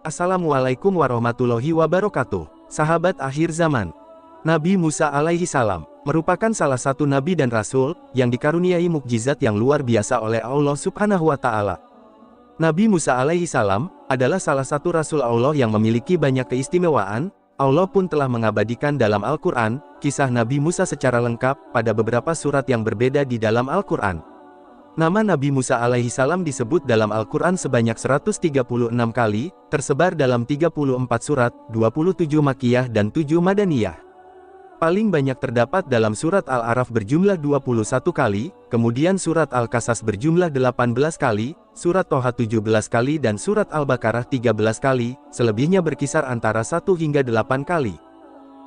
Assalamualaikum warahmatullahi wabarakatuh. Sahabat akhir zaman. Nabi Musa alaihi salam merupakan salah satu nabi dan rasul yang dikaruniai mukjizat yang luar biasa oleh Allah Subhanahu wa taala. Nabi Musa alaihi salam adalah salah satu rasul Allah yang memiliki banyak keistimewaan. Allah pun telah mengabadikan dalam Al-Qur'an kisah Nabi Musa secara lengkap pada beberapa surat yang berbeda di dalam Al-Qur'an. Nama Nabi Musa alaihi salam disebut dalam Al-Qur'an sebanyak 136 kali, tersebar dalam 34 surat, 27 Makkiyah dan 7 Madaniyah. Paling banyak terdapat dalam surat Al-A'raf berjumlah 21 kali, kemudian surat Al-Qasas berjumlah 18 kali, surat Toha 17 kali dan surat Al-Baqarah 13 kali, selebihnya berkisar antara 1 hingga 8 kali.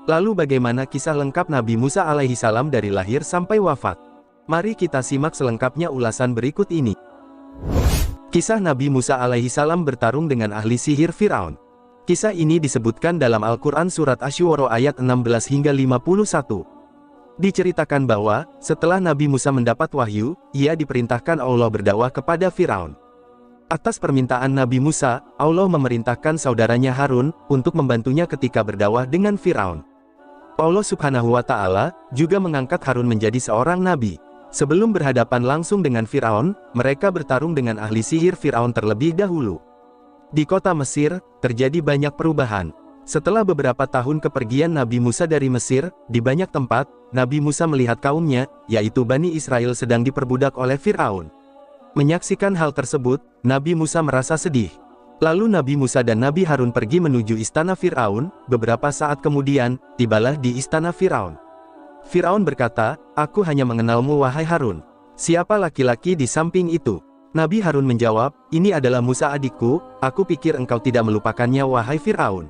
Lalu bagaimana kisah lengkap Nabi Musa alaihi salam dari lahir sampai wafat? Mari kita simak selengkapnya ulasan berikut ini. Kisah Nabi Musa alaihi salam bertarung dengan ahli sihir Firaun. Kisah ini disebutkan dalam Al-Qur'an surat Asy-Syu'ara ayat 16 hingga 51. Diceritakan bahwa, setelah Nabi Musa mendapat wahyu, ia diperintahkan Allah berdakwah kepada Firaun. Atas permintaan Nabi Musa, Allah memerintahkan saudaranya Harun untuk membantunya ketika berdakwah dengan Firaun. Allah Subhanahu wa taala juga mengangkat Harun menjadi seorang nabi. Sebelum berhadapan langsung dengan Firaun, mereka bertarung dengan ahli sihir Firaun terlebih dahulu. Di kota Mesir, terjadi banyak perubahan. Setelah beberapa tahun kepergian Nabi Musa dari Mesir, di banyak tempat, Nabi Musa melihat kaumnya, yaitu Bani Israel sedang diperbudak oleh Firaun. Menyaksikan hal tersebut, Nabi Musa merasa sedih. Lalu Nabi Musa dan Nabi Harun pergi menuju istana Firaun. Beberapa saat kemudian, tibalah di istana Firaun. Firaun berkata, "Aku hanya mengenalmu wahai Harun. Siapa laki-laki di samping itu?" Nabi Harun menjawab, "Ini adalah Musa adikku, aku pikir engkau tidak melupakannya wahai Firaun.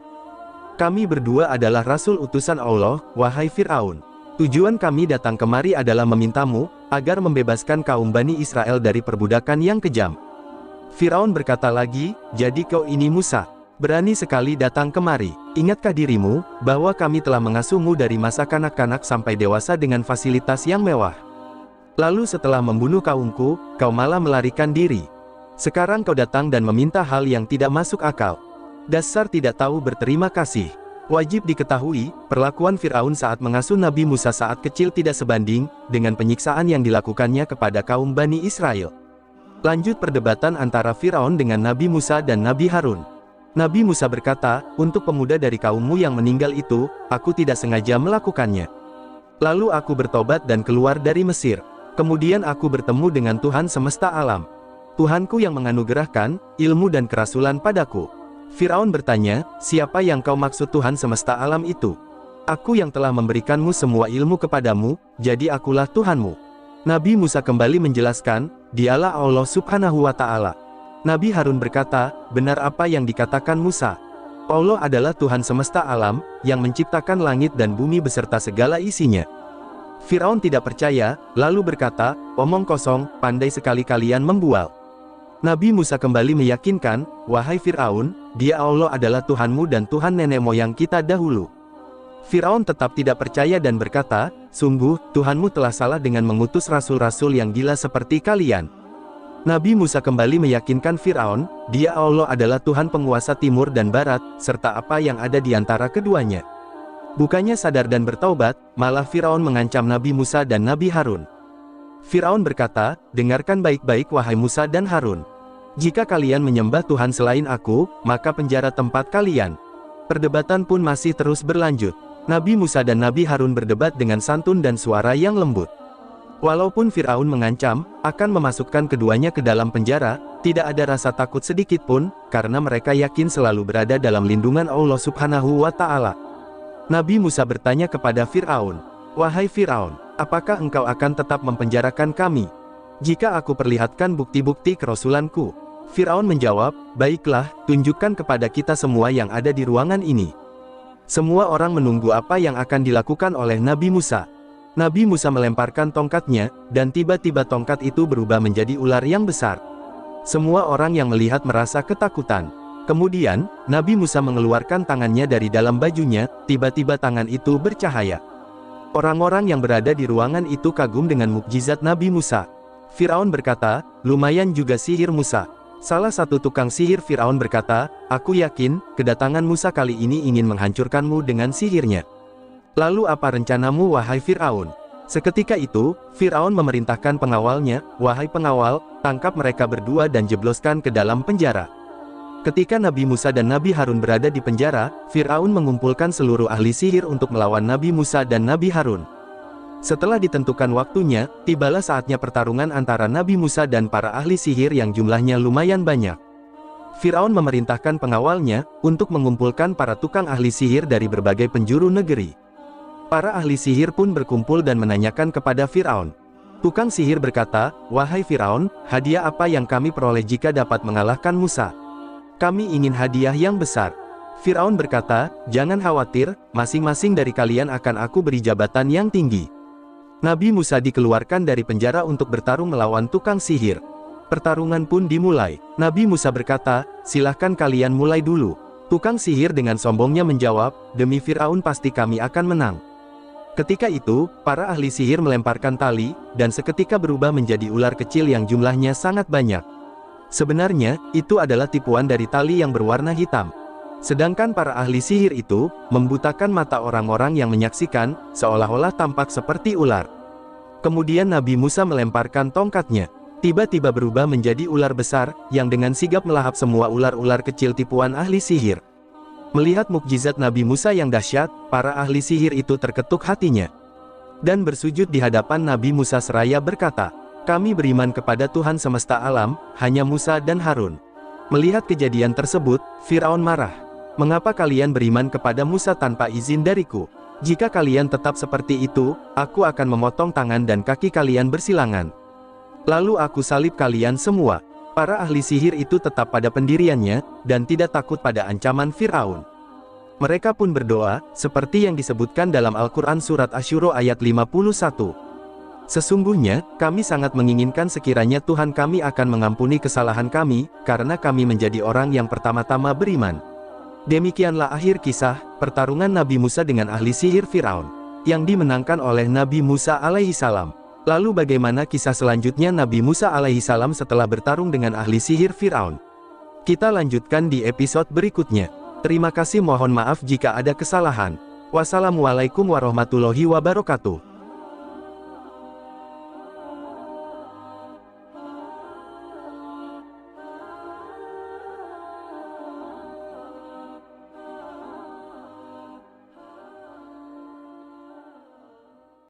Kami berdua adalah rasul utusan Allah, wahai Firaun. Tujuan kami datang kemari adalah memintamu, agar membebaskan kaum Bani Israel dari perbudakan yang kejam." Firaun berkata lagi, "Jadi kau ini Musa? Berani sekali datang kemari. Ingatkah dirimu, bahwa kami telah mengasuhmu dari masa kanak-kanak sampai dewasa dengan fasilitas yang mewah? Lalu setelah membunuh kaumku, kau malah melarikan diri. Sekarang kau datang dan meminta hal yang tidak masuk akal. Dasar tidak tahu berterima kasih." Wajib diketahui, perlakuan Firaun saat mengasuh Nabi Musa saat kecil tidak sebanding dengan penyiksaan yang dilakukannya kepada kaum Bani Israel. Lanjut perdebatan antara Firaun dengan Nabi Musa dan Nabi Harun. Nabi Musa berkata, "Untuk pemuda dari kaummu yang meninggal itu, aku tidak sengaja melakukannya. Lalu aku bertobat dan keluar dari Mesir. Kemudian aku bertemu dengan Tuhan semesta alam. Tuhanku yang menganugerahkan ilmu dan kerasulan padaku." Firaun bertanya, "Siapa yang kau maksud Tuhan semesta alam itu?" "Aku yang telah memberikanmu semua ilmu kepadamu, jadi akulah Tuhanmu." Nabi Musa kembali menjelaskan, "Dialah Allah Subhanahu wa taala." Nabi Harun berkata, "Benar apa yang dikatakan Musa. Allah adalah Tuhan semesta alam, yang menciptakan langit dan bumi beserta segala isinya." Firaun tidak percaya, lalu berkata, "Omong kosong, pandai sekali kalian membual." Nabi Musa kembali meyakinkan, "Wahai Firaun, Dia Allah adalah Tuhanmu dan Tuhan nenek moyang kita dahulu." Firaun tetap tidak percaya dan berkata, "Sungguh, Tuhanmu telah salah dengan mengutus rasul-rasul yang gila seperti kalian." Nabi Musa kembali meyakinkan Firaun, Dia Allah adalah Tuhan penguasa timur dan barat, serta apa yang ada di antara keduanya. Bukannya sadar dan bertaubat, malah Firaun mengancam Nabi Musa dan Nabi Harun. Firaun berkata, "Dengarkan baik-baik wahai Musa dan Harun. Jika kalian menyembah Tuhan selain aku, maka penjara tempat kalian." Perdebatan pun masih terus berlanjut. Nabi Musa dan Nabi Harun berdebat dengan santun dan suara yang lembut. Walaupun Firaun mengancam akan memasukkan keduanya ke dalam penjara, tidak ada rasa takut sedikit pun, karena mereka yakin selalu berada dalam lindungan Allah Subhanahu wa taala. Nabi Musa bertanya kepada Firaun, "Wahai Firaun, apakah engkau akan tetap mempenjarakan kami jika aku perlihatkan bukti-bukti kerasulanku?" Firaun menjawab, "Baiklah, tunjukkan kepada kita semua yang ada di ruangan ini." Semua orang menunggu apa yang akan dilakukan oleh Nabi Musa. Nabi Musa melemparkan tongkatnya, dan tiba-tiba tongkat itu berubah menjadi ular yang besar. Semua orang yang melihat merasa ketakutan. Kemudian, Nabi Musa mengeluarkan tangannya dari dalam bajunya, tiba-tiba tangan itu bercahaya. Orang-orang yang berada di ruangan itu kagum dengan mukjizat Nabi Musa. Firaun berkata, "Lumayan juga sihir Musa. Salah satu tukang sihir Firaun berkata, "Aku yakin, kedatangan Musa kali ini ingin menghancurkanmu dengan sihirnya. Lalu apa rencanamu wahai Firaun?" Seketika itu, Firaun memerintahkan pengawalnya, "Wahai pengawal, tangkap mereka berdua dan jebloskan ke dalam penjara." Ketika Nabi Musa dan Nabi Harun berada di penjara, Firaun mengumpulkan seluruh ahli sihir untuk melawan Nabi Musa dan Nabi Harun. Setelah ditentukan waktunya, tibalah saatnya pertarungan antara Nabi Musa dan para ahli sihir yang jumlahnya lumayan banyak. Firaun memerintahkan pengawalnya untuk mengumpulkan para tukang ahli sihir dari berbagai penjuru negeri. Para ahli sihir pun berkumpul dan menanyakan kepada Firaun. Tukang sihir berkata, "Wahai Firaun, hadiah apa yang kami peroleh jika dapat mengalahkan Musa? Kami ingin hadiah yang besar." Firaun berkata, "Jangan khawatir, masing-masing dari kalian akan aku beri jabatan yang tinggi." Nabi Musa dikeluarkan dari penjara untuk bertarung melawan tukang sihir. Pertarungan pun dimulai. Nabi Musa berkata, "Silahkan kalian mulai dulu." Tukang sihir dengan sombongnya menjawab, "Demi Firaun pasti kami akan menang." Ketika itu, para ahli sihir melemparkan tali, dan seketika berubah menjadi ular kecil yang jumlahnya sangat banyak. Sebenarnya, itu adalah tipuan dari tali yang berwarna hitam. Sedangkan para ahli sihir itu, membutakan mata orang-orang yang menyaksikan, seolah-olah tampak seperti ular. Kemudian Nabi Musa melemparkan tongkatnya. Tiba-tiba berubah menjadi ular besar, yang dengan sigap melahap semua ular-ular kecil tipuan ahli sihir. Melihat mukjizat Nabi Musa yang dahsyat, para ahli sihir itu terketuk hatinya. Dan bersujud di hadapan Nabi Musa seraya berkata, "Kami beriman kepada Tuhan semesta alam, hanya Musa dan Harun." Melihat kejadian tersebut, Firaun marah. "Mengapa kalian beriman kepada Musa tanpa izin dariku? Jika kalian tetap seperti itu, aku akan memotong tangan dan kaki kalian bersilangan. Lalu aku salib kalian semua." Para ahli sihir itu tetap pada pendiriannya, dan tidak takut pada ancaman Firaun. Mereka pun berdoa, seperti yang disebutkan dalam Al-Quran Surat Asy-Syura ayat 51. "Sesungguhnya, kami sangat menginginkan sekiranya Tuhan kami akan mengampuni kesalahan kami, karena kami menjadi orang yang pertama-tama beriman." Demikianlah akhir kisah, pertarungan Nabi Musa dengan ahli sihir Firaun, yang dimenangkan oleh Nabi Musa alaihissalam. Lalu bagaimana kisah selanjutnya Nabi Musa alaihissalam setelah bertarung dengan ahli sihir Firaun? Kita lanjutkan di episode berikutnya. Terima kasih, mohon maaf jika ada kesalahan. Wassalamualaikum warahmatullahi wabarakatuh.